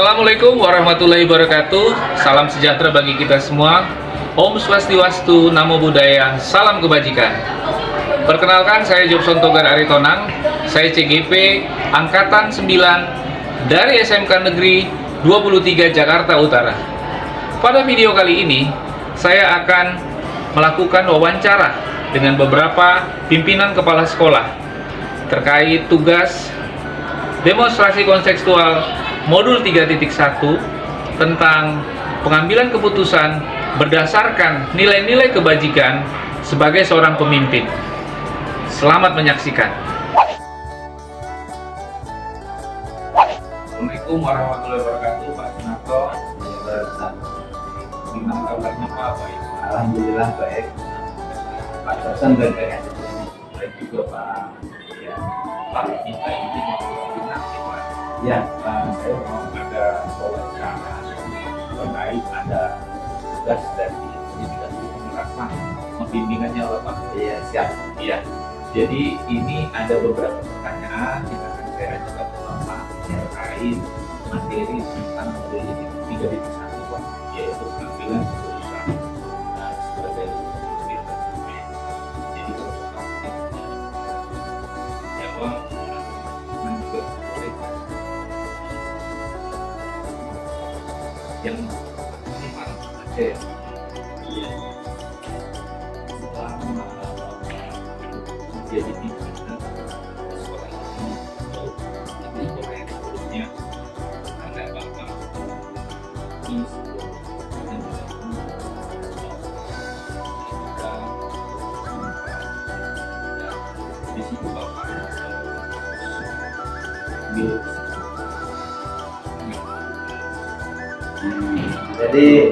Assalamualaikum warahmatullahi wabarakatuh. Salam sejahtera bagi kita semua. Om Swastiwastu, Namo Buddhaya, salam kebajikan. Perkenalkan, saya Jobson Togar Aritonang. Saya CGP Angkatan 9 dari SMK Negeri 23 Jakarta Utara. Pada video kali ini, saya akan melakukan wawancara dengan beberapa pimpinan kepala sekolah terkait tugas demonstrasi kontekstual modul 3.1 tentang pengambilan keputusan berdasarkan nilai-nilai kebajikan sebagai seorang pemimpin. Selamat menyaksikan. Assalamualaikum warahmatullahi wabarakatuh, Pak Sunarto. Gimana kabarnya Pak? Baik. Alhamdulillah baik. Pak Jobson baik-baik aja. Baik juga Pak. Ya. Pak, kita ini mau koordinasi Pak. Ya, Saya mau ada wawancara terkait ada tugas dari pendidikan penerapan pembimbingannya oleh Pak. iya siap. Iya. Jadi ini ada beberapa pertanyaan yang akan saya ajukan ke Bapak terkait materi tentang modul 3.1 Pak, yaitu pengambilan keputusan sebagai pemimpin. Jadi kalau Bapak jawab dan juga boleh yang lima aja ya. Selama menjadi pimpinan sekolah ini di sekolah yang sebelumnya ada Bapak di sekolah dan di situ Bapak ambil Jadi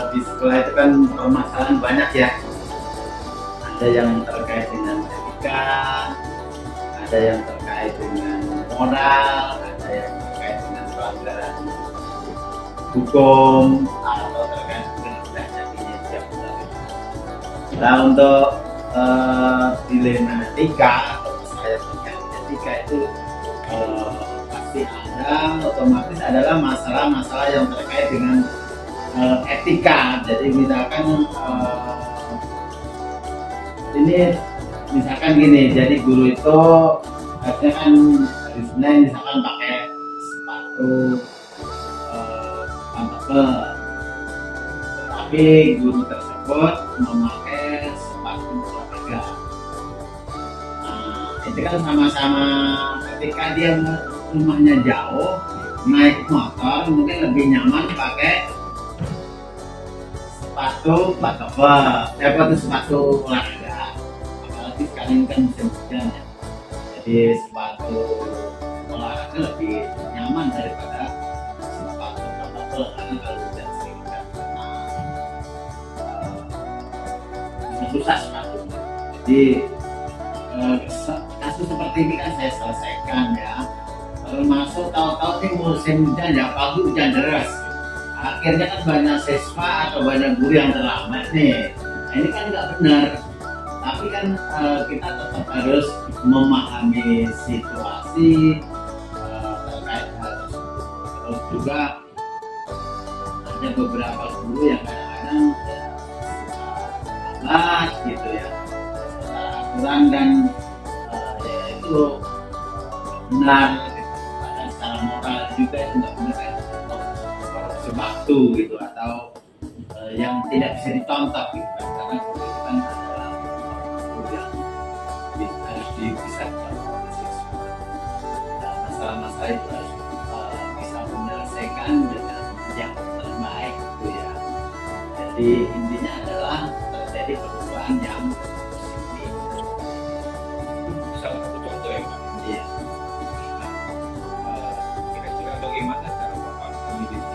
di sekolah itu kan permasalahan banyak ya. Ada yang terkait dengan etika, ada yang terkait dengan moral, ada yang terkait dengan pelanggaran hukum atau terkait dengan jadinya siap. Nah untuk dilema etika atau masalah terkait etika itu pasti ada, otomatis adalah masalah-masalah yang terkait dengan etika. Jadi misalkan ini misalkan gini, jadi guru itu harusnya kan hari Senin misalkan pakai sepatu pantofel, tapi guru tersebut memakai sepatu olahraga. Itu kan sama-sama ketika dia rumahnya jauh naik motor mungkin lebih nyaman pakai sepatu pantofel, sepatu olahraga. Apalagi sekarang ini kan musim hujan ya, jadi sepatu olahraga lebih nyaman daripada sepatu pantofel karena kalau hujan sering kan susah sepatu. Jadi kasus seperti ini kan saya selesaikan ya. Termasuk tahu-tahu nih musim hujan ya, pagi hujan deras. Akhirnya kan banyak siswa atau banyak guru yang terlambat nih. Nah, ini kan nggak benar. Tapi kan kita tetap harus memahami situasi terkait hal tersebut. Terus juga ada beberapa guru yang kadang-kadang lambat gitu ya, secara aturan dan ya itu benar. Secara moral juga itu nggak benar kan, korupsi waktu gitu atau yang tidak bisa dicontoh gitu kan, karena itu kan adalah guru yang harus bisa dicontoh siswa. Nah, masalah-masalah itu harus bisa menyelesaikan dengan yang terbaik gitu ya. Jadi intinya adalah terjadi perubahan yang positif. Salah satu contoh ya Pak. Iya. Kira-kira bagaimana cara Bapak mendidik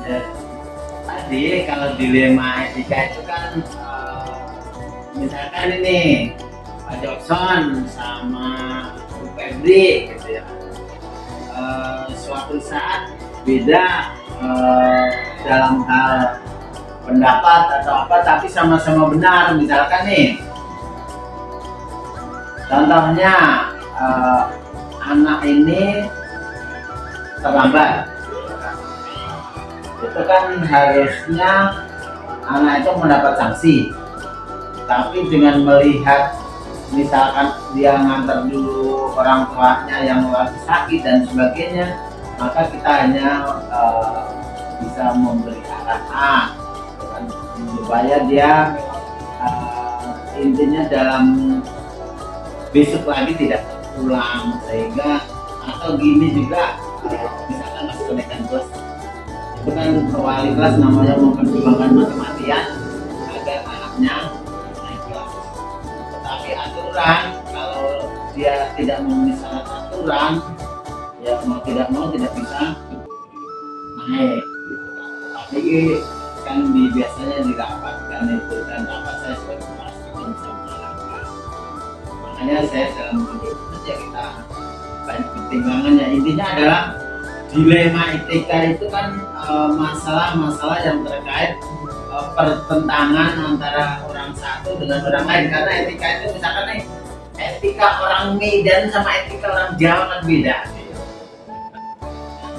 Ya, tadi kalau dilema etika itu kan misalkan ini Pak Jobson sama Bu Febri gitu ya, suatu saat beda dalam hal pendapat atau apa, tapi sama-sama benar. Misalkan nih Contohnya anak ini terlambat, itu kan harusnya anak itu mendapat sanksi. Tapi dengan melihat misalkan dia ngantar dulu orang tuanya yang lagi sakit dan sebagainya, maka kita hanya bisa memberi arahan supaya dia intinya dalam besok lagi tidak pulang. Sehingga atau gini juga, misalkan masih kenaikan kelas, itu kan wali kelas namanya memperjuangkan mati-matian agar anaknya naik kelas. Tetapi aturan, kalau dia tidak memenuhi syarat aturan, ya mau tidak mau tidak bisa naik. Tapi kan biasanya dirapatkan itu, dan rapat saya sebagai kepala sekolah bisa menjalankan. Makanya saya dalam mengambil keputusan kita banyak pertimbangannya. Intinya adalah dilema etika itu kan masalah-masalah yang terkait pertentangan antara orang satu dengan orang lain. Karena etika itu misalkan nih, etika orang Medan sama etika orang Jawa kan beda.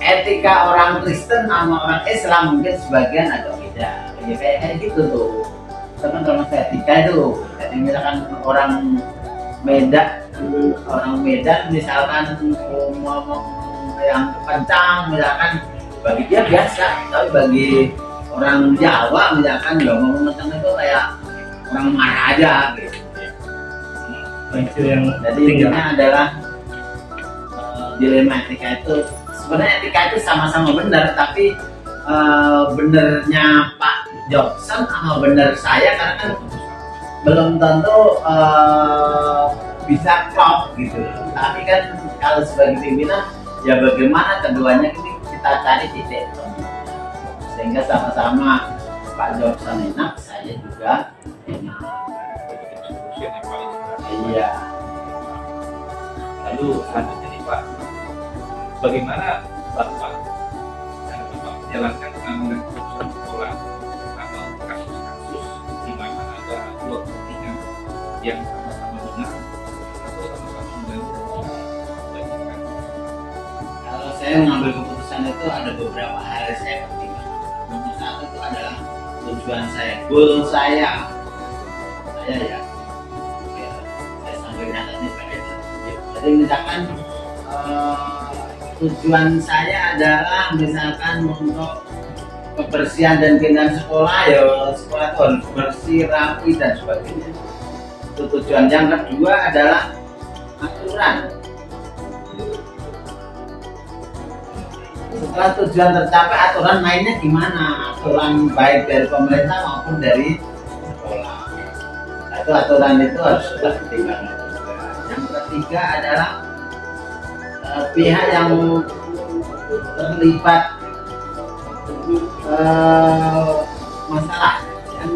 Etika orang Kristen sama orang Islam mungkin sebagian agak beda. Ya kayak gitu tuh teman-teman, etika itu. Jadi misalkan orang Medan misalkan ngomong yang kencang misalkan, bagi dia biasa, tapi bagi orang Jawa misalkan ya ngomong kencang itu kayak orang marah aja gitu. Itu yang Jadi intinya adalah dilema etika itu. Sebenarnya etika itu sama-sama benar, tapi benernya Pak Jobson sama bener saya karena kan belum tentu bisa klop gitu. Tapi kan kalau sebagai pimpinan, ya bagaimana keduanya ini kita cari titik sehingga sama-sama Pak Jobson enak, saya juga enak. Iya. Lalu selanjutnya nih Pak, bagaimana Bapak menjalankan penanganan korupsi sekolah atau kasus-kasus di mana ada dua kepentingan yang sama-sama benar atau sama-sama membantu? Kalau saya mengambil keputusan itu ada beberapa hal yang saya pertimbangkan. Nomor satu itu adalah tujuan saya, goal saya ya. Oke, saya sampai catatnya Pak Edi. Jadi misalkan tujuan saya adalah misalkan untuk kebersihan dan keindahan sekolah, ya sekolah itu harus bersih, rapi dan sebagainya. Itu tujuan. Yang kedua adalah aturan. Setelah tujuan tercapai, aturan mainnya gimana? Aturan baik dari pemerintah maupun dari sekolah. Nah, itu aturan itu harus kita pertimbangkan juga. Yang ketiga adalah pihak yang terlibat masalah ya.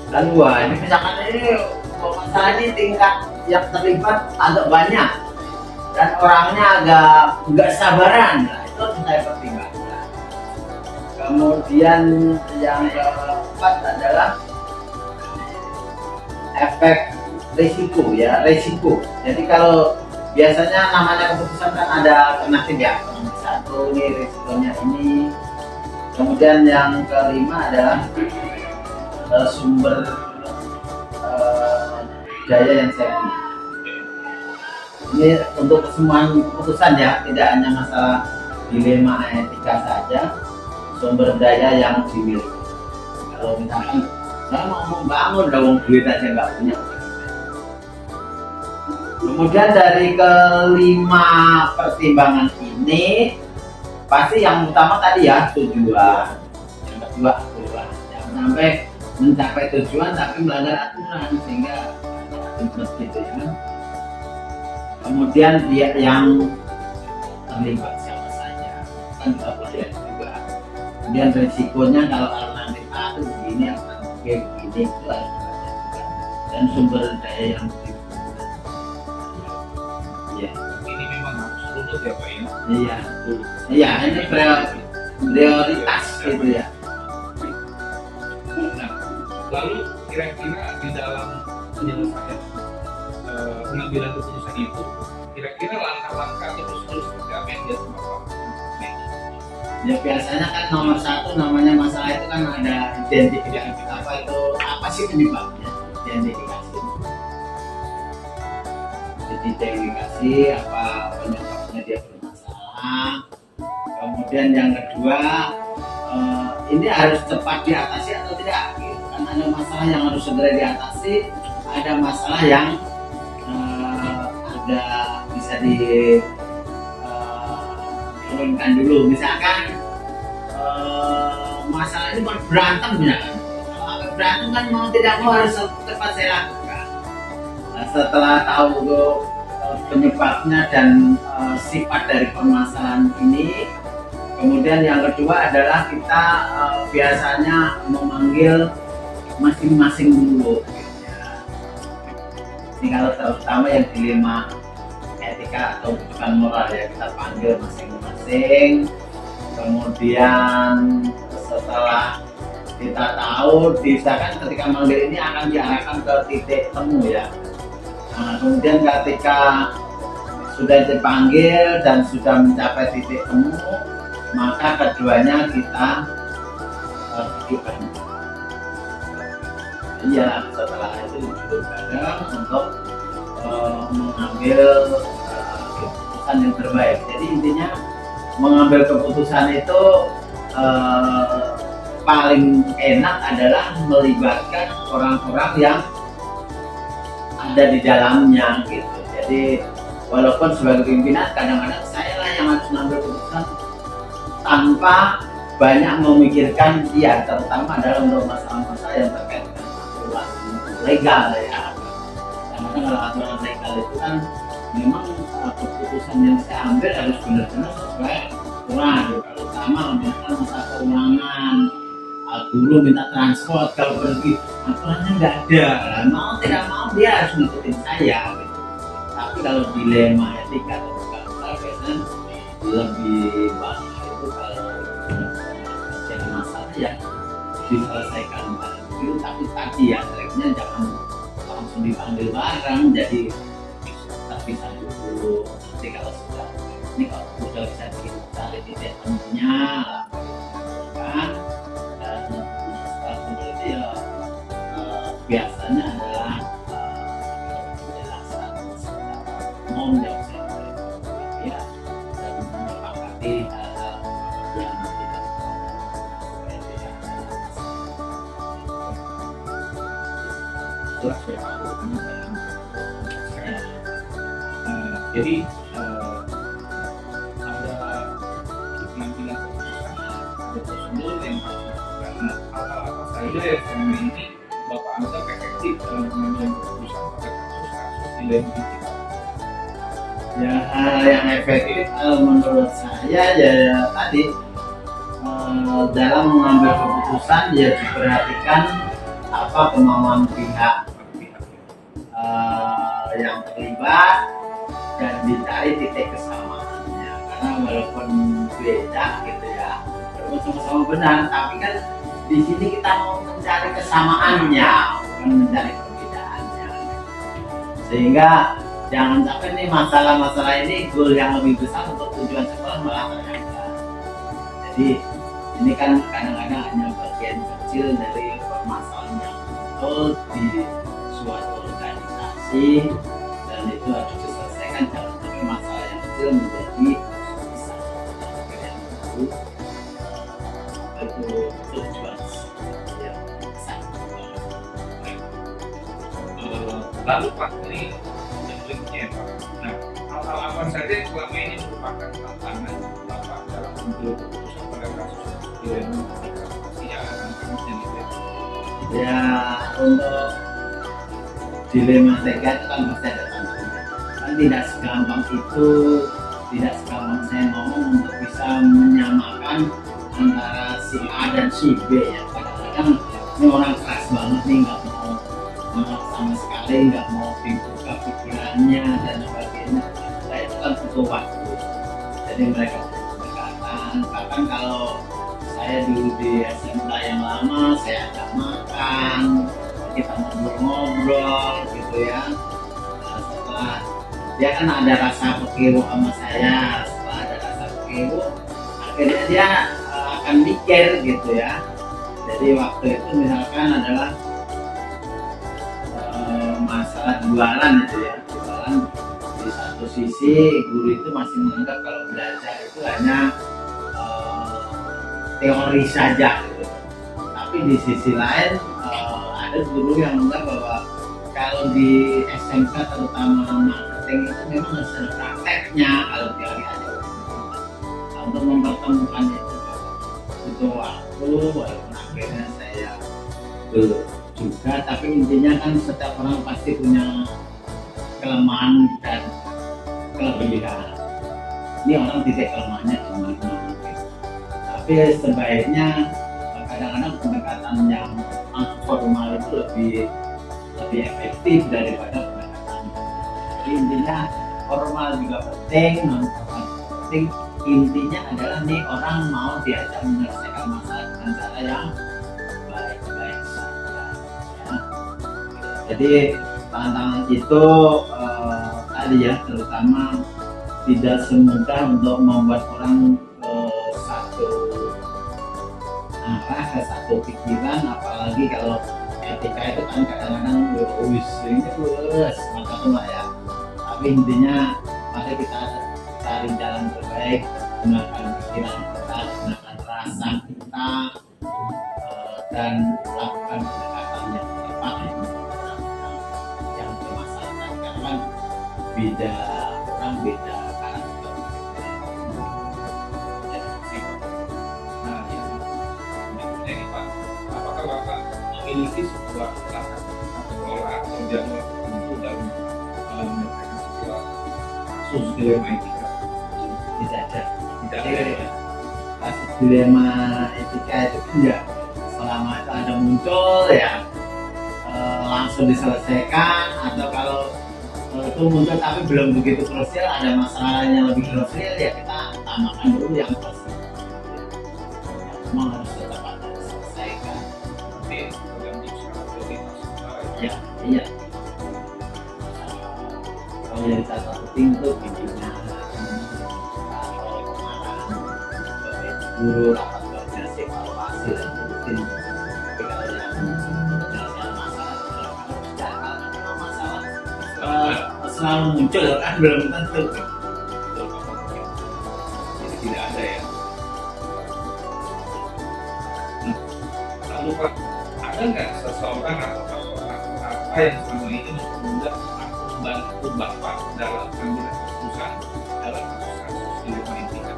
Lalu ini misalkan ini masalah ini tingkat yang terlibat agak banyak dan orangnya agak nggak sabaran, nah, itu harus saya pertimbangkan. Kemudian yang keempat adalah efek risiko ya, risiko. Jadi kalau biasanya namanya keputusan kan ada alternatif ya. Satu ini risikonya ini. Kemudian yang kelima adalah sumber daya yang saya punya. Ini untuk kesemuanya keputusan ya, tidak hanya masalah dilema etika saja, sumber daya yang dimiliki. Kalau misalkan saya mau membangun, dong duit aja nggak punya. Kemudian dari kelima pertimbangan ini, pasti yang utama tadi ya tujuan. Yang kedua aturan. Jangan sampai mencapai tujuan tapi melanggar aturan sehingga ribet gitu ya. Kemudian dia yang terlibat siapa saja kan kita pelajari juga. Kemudian risikonya kalau alternatif A itu begini, alternatif B begini, itu harus dipelajari juga. Dan sumber daya yang ya. Ini memang harus lulus ya Pak ya? Iya, iya ini prioritas gitu ya. Nah, lalu kira-kira di dalam penyelesaian pengambilan keputusan itu kira-kira langkah-langkah atau prosedur seperti apa yang dia Bapak? Ya biasanya kan nomor satu namanya masalah itu kan ada identifikasi apa sih penyebabnya, identifikasi apa penyebabnya dia bermasalah. Kemudian yang kedua, ini harus cepat diatasi atau tidak gitu. Kan ada masalah yang harus segera diatasi, ada masalah yang ada bisa diturunkan dulu. Misalkan masalah ini berantem ya kan, kalau berantem kan mau tidak mau harus cepat saya lakukan. Nah, setelah tahu penyebabnya dan sifat dari permasalahan ini, kemudian yang kedua adalah kita biasanya memanggil masing-masing dulu gitu ya. Ini kalau terutama yang dilema etika atau bukan moral ya, kita panggil masing-masing. Kemudian setelah kita tahu, misalkan ketika manggil ini akan diarahkan ke titik temu ya. Nah, kemudian ketika sudah dipanggil dan sudah mencapai titik temu, maka keduanya kita dudukkan. Iya, setelah itu duduk bareng untuk mengambil keputusan yang terbaik. Jadi intinya mengambil keputusan itu paling enak adalah melibatkan orang-orang yang ada di dalamnya gitu. Jadi walaupun sebagai pimpinan kadang-kadang saya lah yang harus mengambil keputusan tanpa banyak memikirkan dia, terutama adalah untuk masalah-masalah yang terkait dengan aturan legal ya. Karena kalau aturan legal itu kan memang keputusan yang saya ambil harus benar-benar sesuai aturan. Terutama misalkan masalah keuangan, guru minta transport kalau pergi aturannya nggak ada, mau tidak mau dia harus ngikutin saya gitu. Tapi kalau dilema etika atau bukan biasanya lebih bagus itu kalau jadi masalah ya diselesaikan bareng, tapi tadi ya triknya jangan langsung dipanggil bareng, jadi terpisah dulu. Nanti kalau sudah ini kalau sudah bisa dicari titik temunya kan, dan setelah itu ya biasanya adalah penjelasan secara umum yang saya berikan ya, dan menyepakati hal-hal yang tidak supaya tidak ada Jelas ya. Jadi ada pengambilan keputusan, ada prosedur yang harus dilakukan. Nah, apa saja yang selama ini Bapak anggap efektif dalam pengambilan keputusan pada kasus-kasus dilema etika? ya. Hal yang efektif menurut saya ya tadi dalam mengambil keputusan ya diperhatikan apa kemauan pihak yang terlibat dan dicari titik kesamaannya, karena walaupun beda gitu ya, walaupun sama-sama benar, tapi kan di sini kita mau mencari kesamaannya bukan mencari perbedaannya, sehingga jangan sampai nih masalah-masalah ini goal yang lebih besar untuk tujuan sekolah malah terhambat. Jadi ini kan kadang-kadang hanya bagian kecil dari permasalahan yang betul di suatu organisasi, dan itu harus diselesaikan. Jangan sampai masalah yang kecil menjadi besar. Yang itu tujuan yang besar. Lalu Pak, ini berikutnya ya Pak. Nah, hal-hal apa saja yang selama ini merupakan tantangan Bapak dalam mengambil keputusan pada kasus dilema etika? Pastinya ada tantangannya nih. Ya, untuk dilema etika itu kan pasti ada tantangannya. Kan tidak segampang itu, tidak segampang saya ngomong untuk bisa menyamakan antara si A dan si B ya. Kadang-kadang ini orang keras banget nih, nggak mau sama sekali, nggak mau dibuka pikirannya dan sebagainya. Nah, itu kan butuh waktu. Jadi mereka butuh pendekatan. Bahkan kalau saya dulu di SMK yang lama, saya ajak makan, kita ngobrol-ngobrol gitu ya. Nah, setelah masalah, dia kan ada rasa pekiru sama saya. Setelah ada rasa pekiru, akhirnya dia akan mikir gitu ya. Jadi waktu itu misalkan adalah masalah jualan itu ya, jualan. Di satu sisi guru itu masih menganggap kalau belajar itu hanya teori saja gitu. Tapi di sisi lain ada guru yang menganggap bahwa kalau di SMK terutama marketing itu memang harus ada prakteknya. Kalau teori aja untuk mempertemukan itu butuh waktu, walaupun akhirnya saya belum juga, tapi intinya kan setiap orang pasti punya kelemahan dan kelebihan. Ini orang titik kelemahannya di mana, tapi sebaiknya kadang-kadang pendekatan yang formal itu lebih efektif daripada pendekatan. Jadi intinya formal juga penting, non formal penting. Intinya adalah nih orang mau diajak menyelesaikan masalah dengan cara yang baik-baik saja. Ya. Jadi tantangan itu tadi ya, terutama tidak semudah untuk membuat orang satu arah, ke satu pikiran, apalagi kalau etika itu kan kadang-kadang ini terus macam lah ya. Tapi intinya mari kita cari jalan terbaik, gunakan pikiran kita, gunakan rasa kita, dan lakukan pendekatan yang tepat yang bermasalah. Karena kan beda orang, beda karakter. Nah, ini Pak, apakah Bapak memiliki sebuah latar sekolah atau jadwal tertentu dalam menyelesaikan sebuah kasus dilema etika? Tidak ada. Tidak ada ya? Kasus dilema etika itu enggak, selama itu ada muncul ya langsung diselesaikan, atau kalau itu muncul tapi belum begitu krusial, ada masalahnya lebih krusial ya kita tambahkan dulu yang krusial. Memang harus secepatnya diselesaikan. Oke, tergantung prioritas. Ya, iya. Kalau yang satu penting itu bimbingan, kalau kemarin guru rapat koordinasi evaluasi dan rutin. Tapi kalau yang penyelesaian masalah kalau masalah selalu muncul kan belum tentu. Jadi tidak ada ya. Nah, lalu Pak, ada nggak seseorang atau apa yang selama ini membuat membantu Bapak dalam pengambilan keputusan dalam kasus-kasus dilema etika?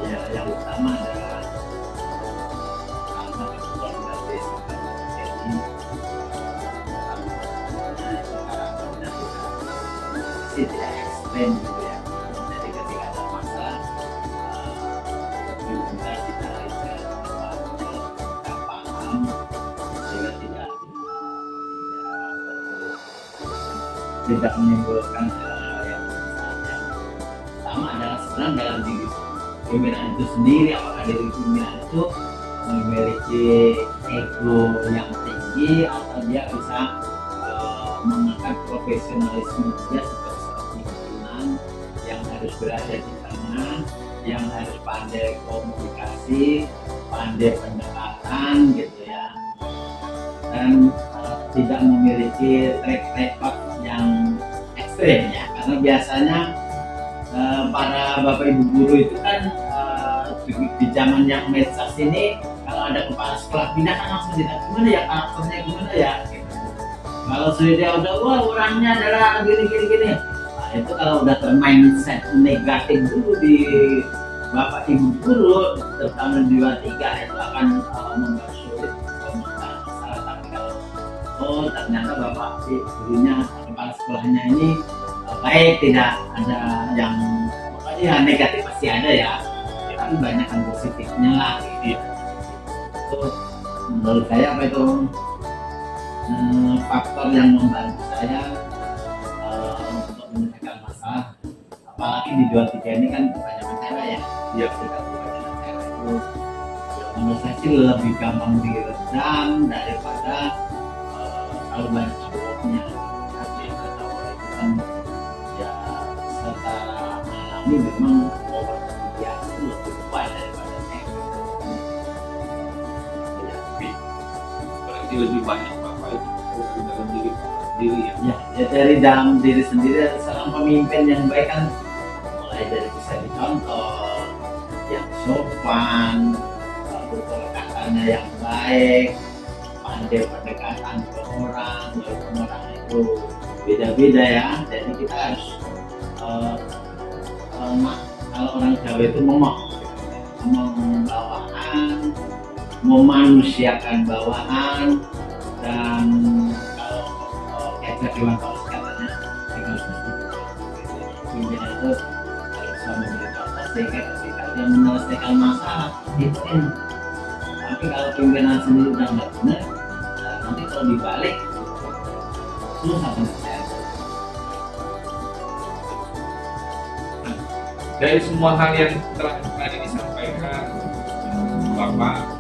Ya, yang utama adalah karena koordinasi sampai ini tidak ekstrem gitu ya. Jadi ketika ada masalah kita dicari jalan kita paham sehingga tidak menimbulkan hal yang misalnya. Pertama adalah sebenarnya dalam diri pimpinan itu sendiri, apakah diri pimpinan itu memiliki ego yang tinggi atau dia bisa mengangkat profesionalisme dia sebagai seorang pimpinan yang harus berada di tengah, yang harus pandai komunikasi, pandai pendekatan gitu ya, dan tidak memiliki track record yang ekstrem ya, karena biasanya para bapak ibu guru itu kan di zaman yang medsos ini kalau ada kepala sekolah pindah kan langsung tidak gimana ya karakternya gimana ya gitu. Kalau sudah dia udah orangnya adalah gini, nah itu kalau udah termindset negatif dulu di bapak ibu guru terutama di 2-3 itu akan mempersulit pemecah masalah. Tapi kalau ternyata bapak gurunya kepala sekolahnya ini baik, tidak ada yang ya negatif pasti ada ya, tapi banyak yang positifnya lah gitu. Itu menurut saya apa itu faktor yang membantu saya untuk menyelesaikan masalah, apalagi di 2-3 ini kan kebanyakan cewek ya. Iya, kebanyakan cewek itu menurut saya sih lebih gampang diredam daripada kalau banyak cowoknya. Tapi cowok itu kan ini memang over dia itu lebih kuat daripada ego. Ya, Berarti lebih banyak Bapak itu di dalam diri Bapak sendiri ya. ya dari dalam diri sendiri seorang pemimpin yang baik kan mulai dari bisa dicontoh, yang sopan, tutur katanya yang baik, pandai pendekatan ke orang, walaupun orang itu beda-beda ya. Jadi kita harus kalau orang Jawa itu ngomong bawahan, memanusiakan bawahan, dan kalau Kecap Dewan Paus katanya tinggal pimpinan itu harus bisa memberi contoh sehingga ketika dia menyelesaikan masalah itu enak. Tapi kalau pimpinan sendiri udah nggak benar, nanti kalau dibalik susah menyelesaikan. Dari semua hal yang telah tadi disampaikan Bapak,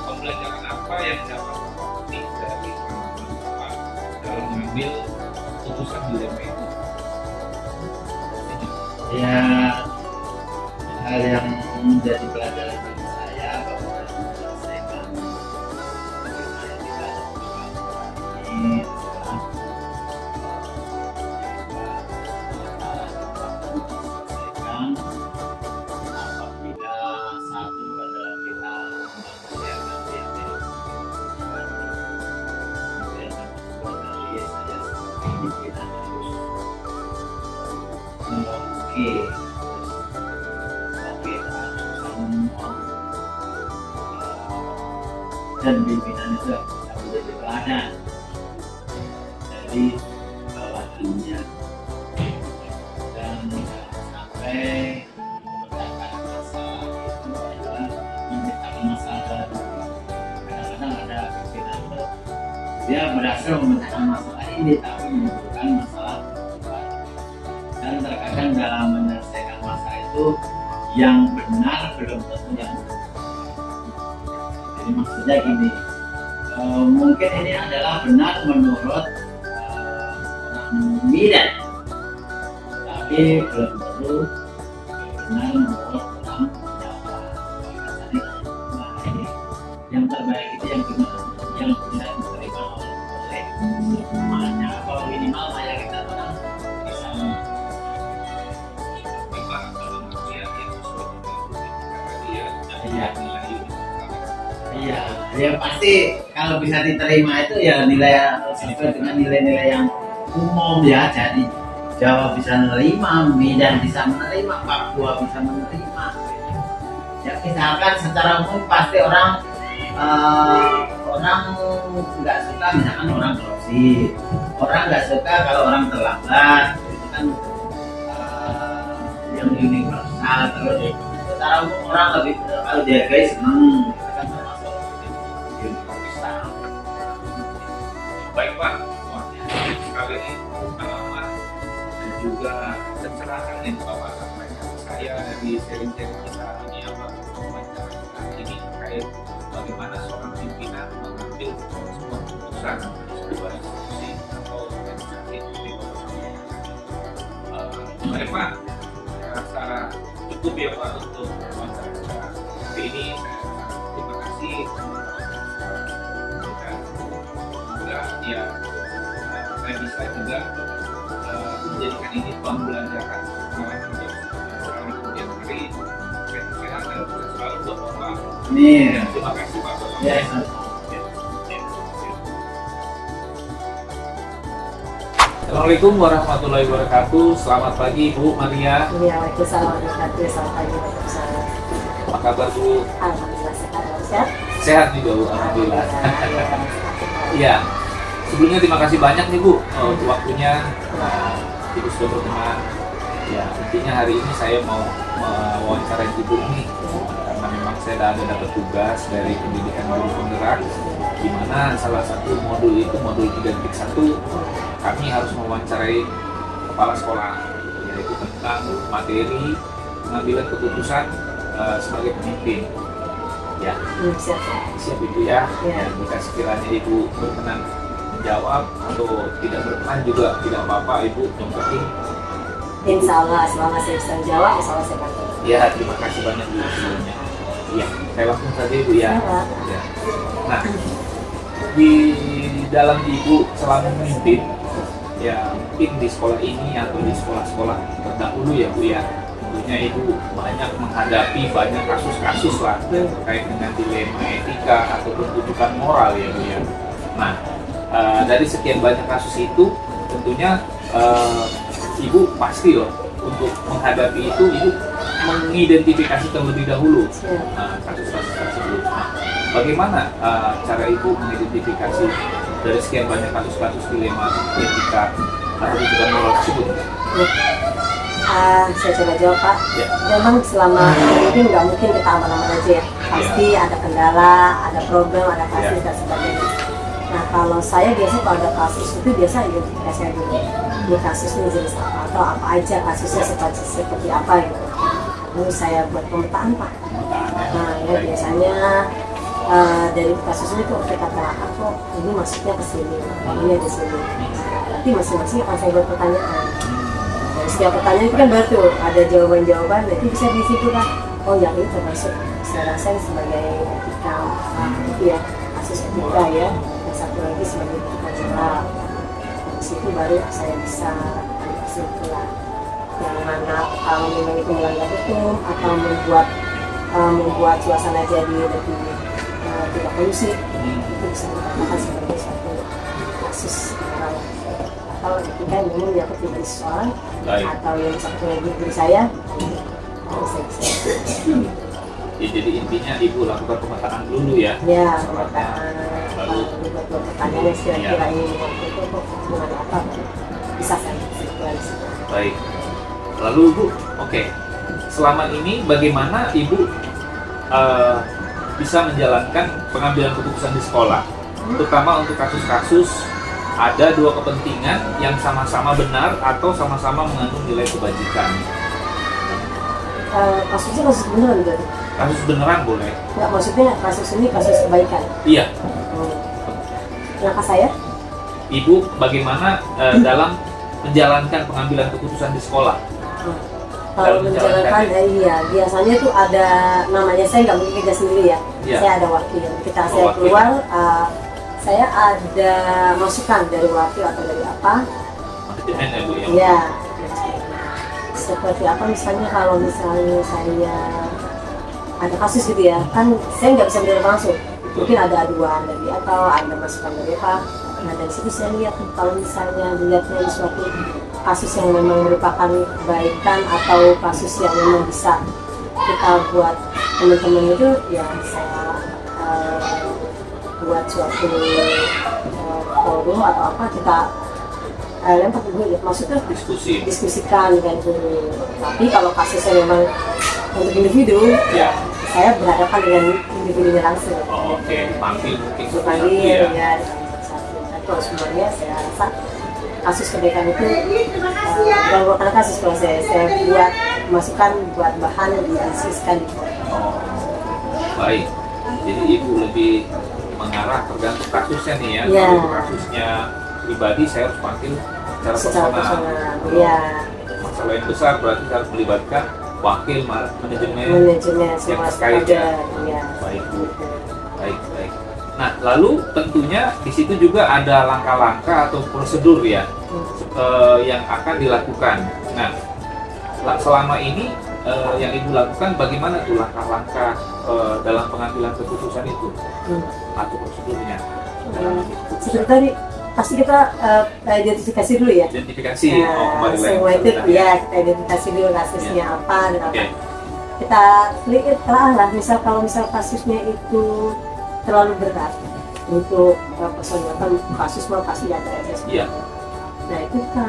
pembelajaran apa yang dapat Bapak petik dari pengalaman Bapak dalam mengambil keputusan dilema itu? Ya, hal yang menjadi pelajaran bagi saya bahwa harus menyelesaikan bagaimana yang kita lakukan ini adalah menyelesaikan apabila satu adalah kita memanusiakan diri, kemudian yang kedua dari saya sebagai pimpinan harus oke harus ngomong, dan pimpinan itu bisa menjadi teladan dari bawahannya, dan sampai memecahkan masalah itu adalah menciptakan masalah baru. Kadang-kadang ada pimpinan itu dia berhasil memecahkan masalah ini tapi menimbulkan masalah baru. Dan terkadang dalam menyelesaikan masalah itu yang benar belum tentu yang benar. Jadi maksudnya gini, mungkin ini adalah benar menurut orang Medan, tapi belum tentu benar menurut orang Jawa. Jadi ini yang terbaik itu yang gimana? Yang bisa diterima oleh semuanya, kalau minimal mayoritas orang bisa. Iya, ya pasti kalau bisa diterima itu ya nilai sesuai dengan nilai-nilai yang umum ya. Jadi Jawa bisa menerima, Medan bisa menerima, Papua bisa menerima. Ya misalkan secara umum pasti orang nggak suka misalkan orang korupsi, orang nggak suka kalau orang terlambat, itu kan yang universal. Terus secara umum orang lebih kalau dihargai seneng, itu kan termasuk universal. Baik Pak, wah, sekali ini pengalaman dan juga pencerahan yang Bapak sampaikan saya dari sharing-sharing kita ini apa wawancara kita ini terkait bagaimana seorang pimpinan mengambil sebuah keputusan di sebuah institusi atau organisasi seperti Bapak sampaikan. Baik Pak, saya rasa cukup ya Pak untuk wawancara kita hari ini. Saya terima kasih dan semoga ya saya bisa juga menjadikan ini pembelajaran selalu kemudian hari sehat dan selalu buat Bapak. Nih, Terima kasih Pak. ya. Assalamualaikum warahmatullahi wabarakatuh. Selamat pagi Bu Maria. Iya, waalaikumsalam warahmatullahi wabarakatuh. Selamat pagi, waalaikumsalam. Apa kabar Bu? Alhamdulillah sehat, sehat. Sehat nih Bu, alhamdulillah. Iya. Sebelumnya terima kasih banyak nih Bu untuk waktunya. Ibu sudah berkenan. Ya, intinya hari ini saya mau mewawancarai Ibu nih karena memang saya ada dapat tugas dari pendidikan guru penggerak, di mana salah satu modul itu modul 3.1 kami harus mewawancarai kepala sekolah, yaitu tentang materi pengambilan keputusan sebagai pemimpin. Ya, siap Ibu ya. Ya. Jika sekiranya Ibu berkenan menjawab atau tidak berkenan juga tidak apa-apa Ibu. Yang penting Insya Allah selama saya bisa menjawab, insya Allah saya bantu. Ya, terima kasih banyak Bu sebelumnya. Iya, saya langsung saja Ibu ya. Iya, Pak. Ya. Nah, di dalam Ibu selama memimpin, ya mungkin di sekolah ini atau di sekolah-sekolah terdahulu ya Bu ya, tentunya Ibu banyak menghadapi banyak kasus-kasus lah yang terkait dengan dilema etika ataupun tuntutan moral ya Bu ya. Nah, dari sekian banyak kasus itu, tentunya Ibu pasti loh untuk menghadapi itu, Ibu mengidentifikasi terlebih dahulu kasus-kasus tersebut. Nah, bagaimana cara Ibu mengidentifikasi dari sekian banyak kasus-kasus dilema etika atau tuntutan moral tersebut? Saya coba jawab Pak. Ya. Memang selama ini nggak mungkin kita aman-aman aja ya. Pasti ada kendala, ada problem, ada kasus dan sebagainya. Nah kalau saya biasanya kalau ada kasus itu biasa identifikasi dulu. Ini kasus ini jenis apa atau apa aja kasusnya seperti apa gitu. Lalu saya buat pemetaan Pak. Nah ya biasanya dari kasus ini tuh kita katakan kok ini masuknya ke sini, ini di sini. Nanti masing-masing akan saya buat pertanyaan. Dari setiap pertanyaan itu kan baru tuh ada jawaban-jawaban, nanti bisa disimpulkan. Oh yang ini termasuk saya rasa sebagai etika itu ya, kasus etika ya. Dan satu lagi sebagai etika general. Dari situ baru saya bisa kesimpulan yang mana kalau memang itu melanggar hukum atau membuat suasana jadi lebih tidak kondusif, itu bisa dikatakan sebagai suatu kasus moral atau etika yang memang menyangkut diri seseorang atau yang satu lagi diri saya. Ya, jadi intinya Ibu lakukan pemetaan dulu ya. Ya, Soalnya, lalu buat pertanyaan yang kira-kira ini itu hubungan apa bisa saya kesimpulan di situ. baik. Lalu Bu, oke. Selama ini bagaimana Ibu bisa menjalankan pengambilan keputusan di sekolah, terutama untuk kasus-kasus ada dua kepentingan yang sama-sama benar atau sama-sama mengandung nilai kebajikan. Kasusnya kasus beneran berarti? Kasus beneran boleh? Nggak, maksudnya kasus ini kasus kebaikan? Iya. Langkah saya? Ibu bagaimana dalam menjalankan pengambilan keputusan di sekolah? Kalau menjalankan, iya biasanya tuh ada namanya, saya nggak mungkin kerja sendiri ya. Iya. Saya ada wakil. Ketika saya wakil. keluar, saya ada masukan dari wakil atau dari apa? Manajemen ya Bu ya? Iya. Seperti apa misalnya kalau misalnya saya ada kasus gitu ya, kan saya nggak bisa bergerak langsung. Mungkin ada aduan dari atau ada masukan dari apa. Nah dari situ saya lihat kalau misalnya dilihatnya di suatu kasus yang memang merupakan kebaikan atau kasus yang memang bisa kita buat teman-teman itu, ya saya buat suatu forum atau apa, kita lempar dulu ya, maksudnya diskusikan kan dulu. Tapi kalau kasusnya memang untuk individu, Ya. saya berhadapan dengan individunya langsung. Oh, oke, panggil mungkin satu-satu Panggil ya. satu. Tapi kalau semuanya saya rasa kasus kebaikan itu bukan merupakan kasus. Kalau saya buat masukan, buat bahan didiskusikan. Oh, baik. Jadi Ibu lebih mengarah tergantung kasusnya nih ya. Iya. Kalau kasusnya pribadi saya harus panggil secara personal. Kalau Iya. masalah yang besar berarti saya harus melibatkan wakil manajemen Manajemen yang semua terkait ya. Iya. Baik Bu. Baik. Nah, lalu tentunya di situ juga ada langkah-langkah atau prosedur ya yang akan dilakukan. Nah, selama ini yang Ibu lakukan bagaimana tuh langkah-langkah dalam pengambilan keputusan itu atau prosedurnya? Seperti tadi pasti kita identifikasi dulu ya. Identifikasi. Kembali lagi Semua itu tadi. ya kita identifikasi dulu kasusnya apa dan apa. Oke. Kita telah lah, kalau misal kasusnya itu terlalu berat untuk personal, kan kasus mau pasti ada aja. Iya. Nah itu kita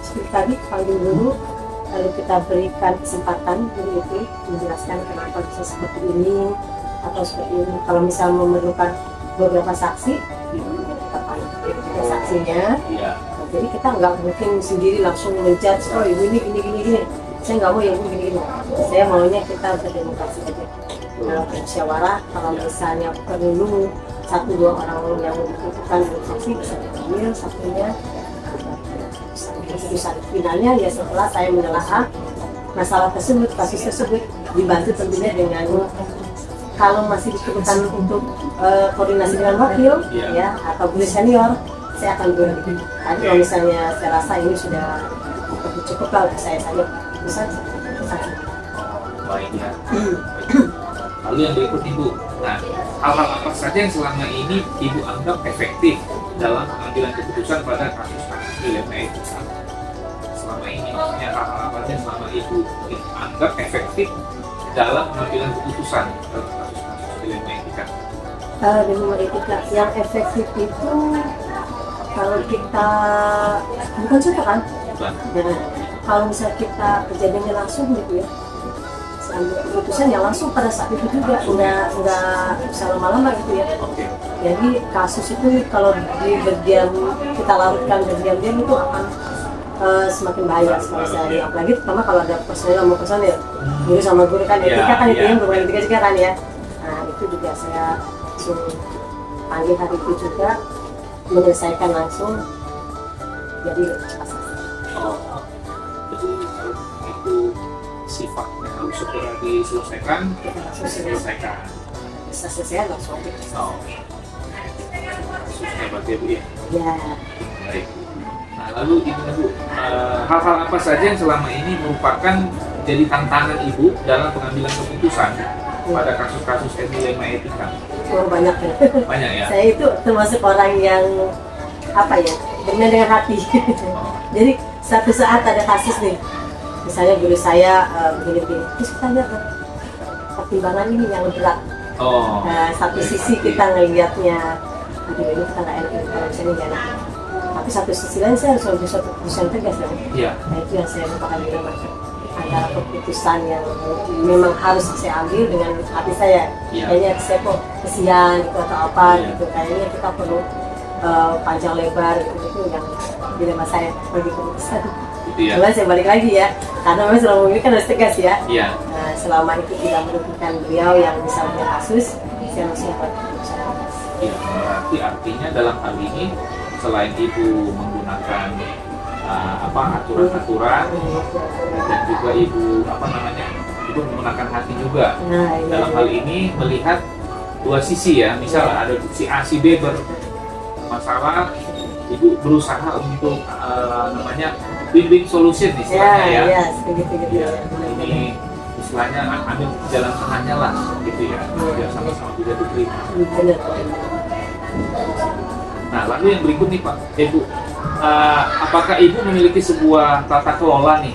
seperti tadi panggil dulu, lalu kita berikan kesempatan dulu itu menjelaskan kenapa bisa seperti ini atau seperti ini. Kalau misal memerlukan beberapa saksi, kita panggil saksinya. Iya. Nah, jadi kita nggak mungkin sendiri langsung menjudge, oh ibu ini gini. Saya nggak mau ya ibu gini. Saya maunya kita berdemokrasi aja. Kalau musyawarah, kalau misalnya perlu 1-2 orang yang membutuhkan saksi bisa dipanggil, satunya keputusan finalnya ya setelah saya menelaah masalah tersebut, kasus tersebut, dibantu tentunya dengan kalau masih diperlukan untuk koordinasi dengan wakil ya atau guru senior, saya akan berhenti. Tapi kalau misalnya saya rasa ini sudah cukup lah, saya saja keputusan. Baik ya. Lalu yang berikut Ibu, nah hal-hal apa saja yang selama ini Ibu anggap efektif dalam pengambilan keputusan pada kasus-kasus dilema etika? Selama ini maksudnya hal-hal apa saja yang selama Ibu anggap efektif dalam pengambilan keputusan dalam kasus-kasus dilema etika? Dilema etika yang efektif itu kalau kita bukan suka kan? Bukan. Nah, kalau misalnya kita kejadiannya langsung gitu ya, ambil keputusan yang langsung pada saat itu juga, nggak bisa lama-lama gitu ya. Oke. Jadi kasus itu kalau berdiam, kita larutkan berdiam-diam itu akan semakin bahaya seperti saya. Apalagi terutama kalau ada personil mau personil, guru sama guru kan, etika kan itu yang bermain etika juga kan ya. Nah itu juga saya langsung panggil hari itu juga, menyelesaikan langsung, jadi lebih cepat selesai. Oh, jadi itu sifatnya harus segera diselesaikan, diselesaikan. Bisa selesai langsung aja. Oh, kasusnya berarti Bu ya. Ya. Baik. Nah, lalu Ibu, hal-hal apa saja yang selama ini merupakan jadi tantangan Ibu dalam pengambilan keputusan pada kasus-kasus dilema etika? Oh, banyak ya. Banyak ya. Saya itu termasuk orang yang apa ya, bermain dengan hati. Jadi satu saat ada kasus nih, misalnya guru saya begini-begini, terus kita lihat pertimbangan ini yang berat. Oh. Nah, satu sisi kita ngelihatnya, ini kita nggak enak, kalau misalnya nggak enak. Tapi satu sisi lain saya harus ambil suatu keputusan tegas dong. Iya. Nah itu yang saya lupakan dilema, antara keputusan yang memang harus saya ambil dengan hati saya. Iya. Kayaknya saya kok kesian gitu atau apa Iya. gitu. Kayaknya kita perlu panjang lebar gitu, itu yang dilema saya bagi keputusan. Gitu ya. Cuman saya balik lagi ya, karena memang selama ini kan harus tegas ya. Iya. Nah, selama itu tidak merugikan beliau yang bisa punya kasus, saya masih buat keputusan tegas. Ya, berarti artinya dalam hal ini selain Ibu menggunakan aturan-aturan dan juga Ibu Ibu menggunakan hati juga. Nah, iya. Dalam hal ini melihat dua sisi ya, misalnya ada si A si B bermasalah, Ibu berusaha untuk win-win solution istilahnya ya. Iya, segitu. Ya, ini istilahnya ambil jalan tengahnya lah gitu ya, biar sama-sama bisa diterima. Benar. Nah, lalu yang berikut nih Pak, Ibu, apakah Ibu memiliki sebuah tata kelola nih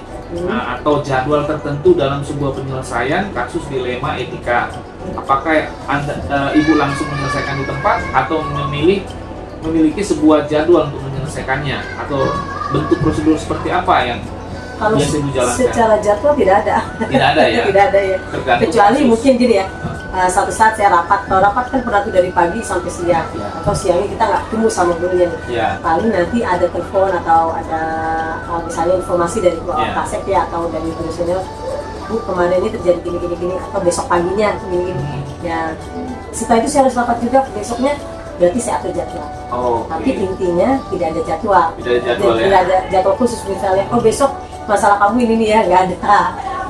atau jadwal tertentu dalam sebuah penyelesaian kasus dilema etika? Apakah Ibu langsung menyelesaikan di tempat atau memiliki sebuah jadwal untuk menyelesaikannya atau bentuk prosedur seperti apa yang Kalau biasa Ibu jalankan? secara jadwal tidak ada. Tidak ada ya? Tidak ada ya. Tergantung Kecuali kasus. mungkin gini ya. Satu saat saya rapat, kalau rapat kan pernah tuh dari pagi sampai siang, Ya. atau siangnya kita nggak ketemu sama gurunya nih. Ya. Paling nanti ada telepon atau ada misalnya informasi dari Ya. Kasek ya atau dari guru senior, Bu kemarin ini terjadi gini, atau besok paginya gini. Ya, setelah itu saya harus rapat juga besoknya, berarti saya atur jadwal. Oh, Tapi intinya tidak ada jadwal. Tidak ada jadwal ya? Tidak ada jadwal khusus misalnya, besok masalah kamu ini nih ya, nggak ada.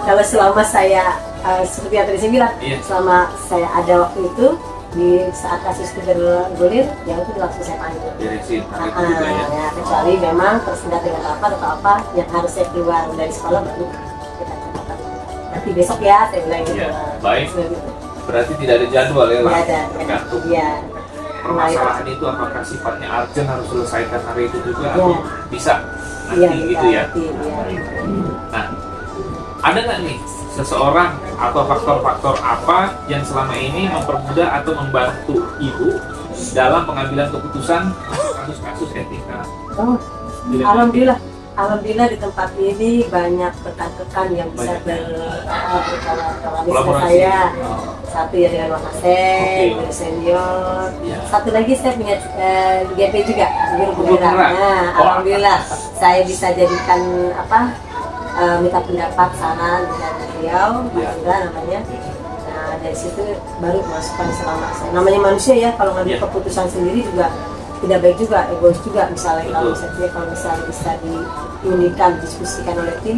Kalau selama saya seperti yang tadi saya bilang, Iya. selama saya ada waktu itu di saat kasus itu bergulir, ya itu langsung saya panggil. beresin hal itu juga ya. Ya, kecuali memang tersendat dengan rapat atau apa yang harus saya keluar dari sekolah baru kita catatkan. Nanti besok ya, saya bilang gitu. Iya, baik. Seperti itu. Berarti tidak ada jadwal ya, Tidak Pak? ada. Tergantung Iya. permasalahan itu apakah sifatnya urgent harus selesaikan hari itu juga Ya. atau bisa nanti Iya, gitu bisa ya. nanti, iya. Baik. Nah, ada nggak nih seseorang atau faktor-faktor apa yang selama ini mempermudah atau membantu Ibu dalam pengambilan keputusan kasus-kasus etika? Oh, Alhamdulillah di tempat ini banyak rekan-rekan yang bisa berkolaborasi dengan Kolaborasi. saya. Oh, Satu ya dengan Wakasek, Oke. guru senior. Ya. Satu lagi saya punya GP juga, guru Guru penggerak. penggerak. Nah, Oh. alhamdulillah saya bisa jadikan minta pendapat saran dengan beliau, Pak Ya. Indra namanya. Nah dari situ baru masukkan selama saya. Namanya manusia ya, kalau ngambil Ya. keputusan sendiri juga tidak baik juga, egois juga misalnya kalau Betul. misalnya bisa diunikan, diskusikan oleh tim,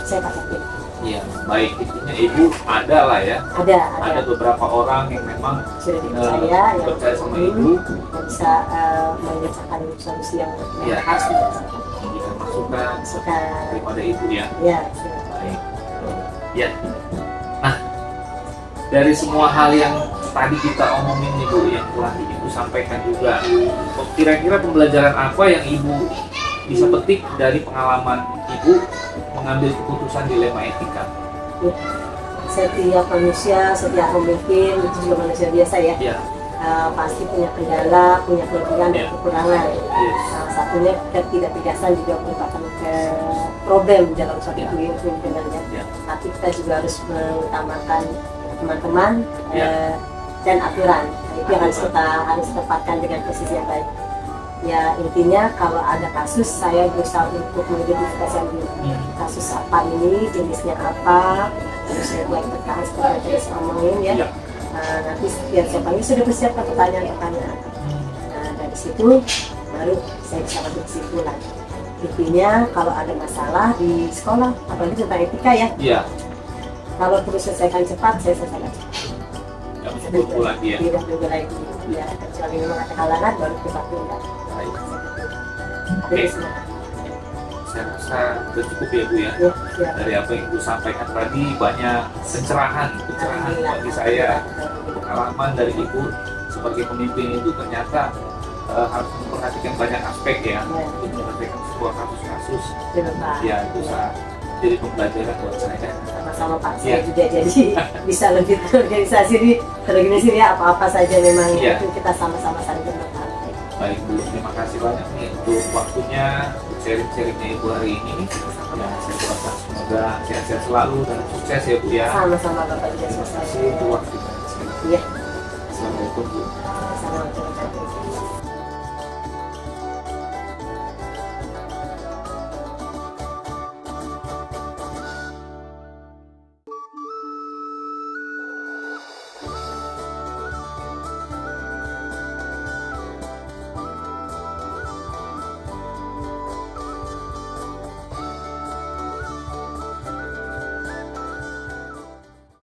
saya pakai tim. Iya, baik, intinya ibu ada lah ya, ada Ada beberapa orang yang memang sudah dipercaya yang percaya sama ibu, yang bisa mengerjakan solusi yang Iya. harus dirasakan. memberikan masukan Masukan. daripada ibu ya. Ya, Baik. Ya. Nah, dari semua hal yang tadi kita omongin nih Bu, yang telah ibu sampaikan juga, kira-kira pembelajaran apa yang ibu bisa petik dari pengalaman ibu mengambil keputusan dilema etika? setiap manusia, setiap pemimpin itu juga manusia biasa ya. Ya, Pasti punya kendala, punya kelebihan dan Iya. kekurangan. yes. Salah satunya ketidaktegasan juga merupakan problem dalam suatu Iya. kepemimpinan ya. Iya. Tapi kita juga harus mengutamakan teman-teman Iya. dan aturan. Nah, itu yang harus tepatkan dengan posisi yang baik. Ya intinya kalau ada kasus saya berusaha untuk mengidentifikasi dulu kasus apa ini, jenisnya apa, terus saya buat berkahas seperti yang tadi saya omongin ya. Iya. Nanti setiap siapa ini sudah bersiapkan pertanyaan-pertanyaan. Nah dari situ baru saya bisa ambil kesimpulan. Intinya kalau ada masalah di sekolah, apalagi tentang etika ya, Iya, kalau perlu selesaikan cepat, saya selesaikan cepat. nggak bisa tunggu lagi ya. Tidak tunggu lagi. Ya, kecuali memang ada halangan baru kita pindah. Baik. Jadi semua. Saya rasa sudah cukup ya Bu ya. Ya, ya. Dari apa yang ibu sampaikan tadi banyak pencerahan bagi saya, pengalaman dari ibu sebagai pemimpin itu ternyata harus memperhatikan banyak aspek ya, untuk menyelesaikan sebuah kasus-kasus ya itu jadi pembelajaran buat saya. Sama-sama Pak, Iya. saya juga jadi bisa lebih terorganisasi ya, apa-apa saja memang Iya. itu kita sama-sama saling bermanfaat. Baik Bu, terima kasih banyak nih untuk waktunya, untuk sharing-sharingnya ibu hari ini. Ya, saya doakan semoga sehat-sehat selalu dan sukses ya Bu ya. Sama-sama Bapak juga Terima sukses. kasih untuk waktunya. Iya, Assalamualaikum Bu. sama-sama.